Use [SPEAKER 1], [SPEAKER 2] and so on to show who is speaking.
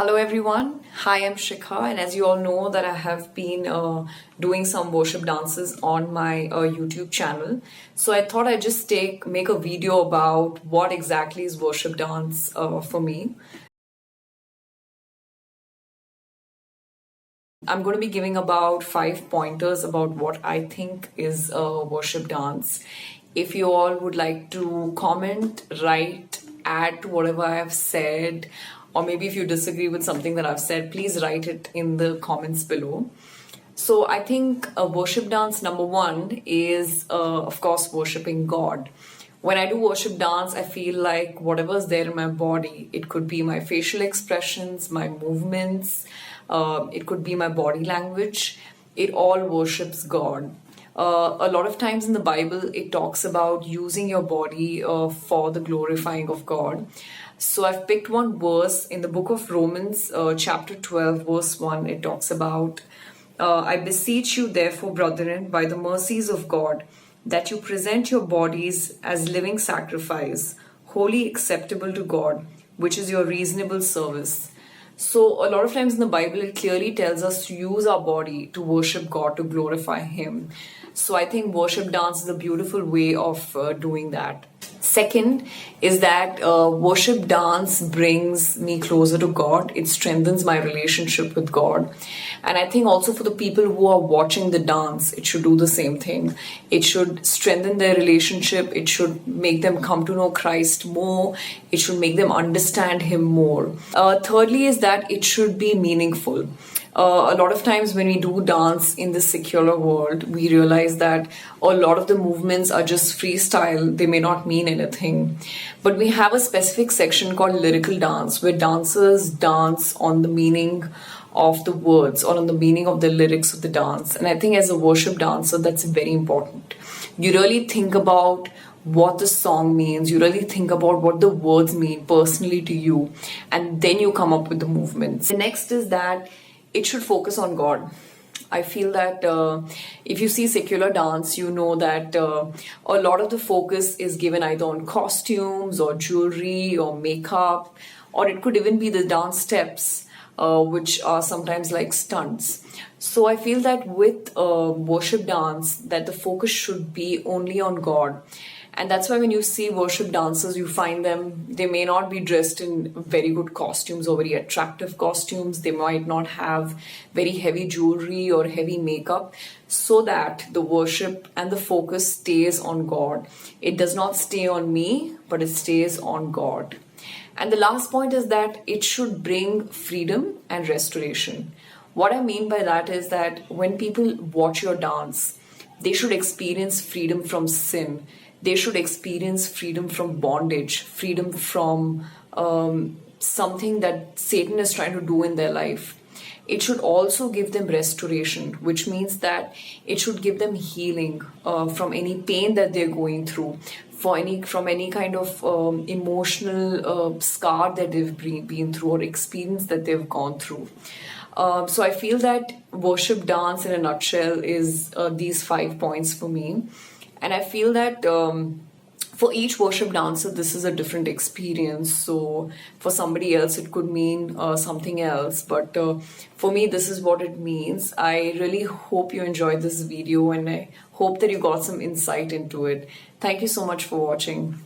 [SPEAKER 1] Hello everyone, hi, I'm Shikha, and as you all know that I have been doing some worship dances on my YouTube channel. So I thought I'd just make a video about what exactly is worship dance for me. I'm going to be giving about 5 pointers about what I think is worship dance. If you all would like to comment, write, add to whatever I have said, or maybe if you disagree with something that I've said, please write it in the comments below. So I think a worship dance number one is, of course, worshiping God. When I do worship dance, I feel like whatever's there in my body, it could be my facial expressions, my movements, it could be my body language, it all worships God. A lot of times in the Bible, it talks about using your body for the glorifying of God. So I've picked one verse in the book of Romans, chapter 12, verse 1. It talks about, I beseech you, therefore, brethren, by the mercies of God, that you present your bodies as living sacrifice, wholly acceptable to God, which is your reasonable service. So, a lot of times in the Bible, it clearly tells us to use our body to worship God, to glorify Him. So, I think worship dance is a beautiful way of doing that. Second is that worship dance brings me closer to God. It strengthens my relationship with God. And I think also for the people who are watching the dance, it should do the same thing. It should strengthen their relationship. It should make them come to know Christ more. It should make them understand Him more. Thirdly is that it should be meaningful. A lot of times when we do dance in the secular world, we realize that a lot of the movements are just freestyle. They may not mean anything. But we have a specific section called lyrical dance, where dancers dance on the meaning of the words or on the meaning of the lyrics of the dance. And I think as a worship dancer, that's very important. You really think about what the song means, you really think about what the words mean personally to you, and then you come up with the movements. The next is that it should focus on God. I feel that if you see secular dance, you know that a lot of the focus is given either on costumes or jewelry or makeup, or it could even be the dance steps, which are sometimes like stunts. So I feel that with worship dance, that the focus should be only on God. And that's why when you see worship dancers, you find them, they may not be dressed in very good costumes or very attractive costumes. They might not have very heavy jewelry or heavy makeup, so that the worship and the focus stays on God. It does not stay on me, but it stays on God. And the last point is that it should bring freedom and restoration. What I mean by that is that when people watch your dance, they should experience freedom from sin. They should experience freedom from bondage, freedom from something that Satan is trying to do in their life. It should also give them restoration, which means that it should give them healing from any pain that they're going through, from any kind of emotional scar that they've been through or experience that they've gone through. So I feel that worship dance in a nutshell is these 5 points for me. And I feel that for each worship dancer, this is a different experience. So for somebody else, it could mean something else. But for me, this is what it means. I really hope you enjoyed this video, and I hope that you got some insight into it. Thank you so much for watching.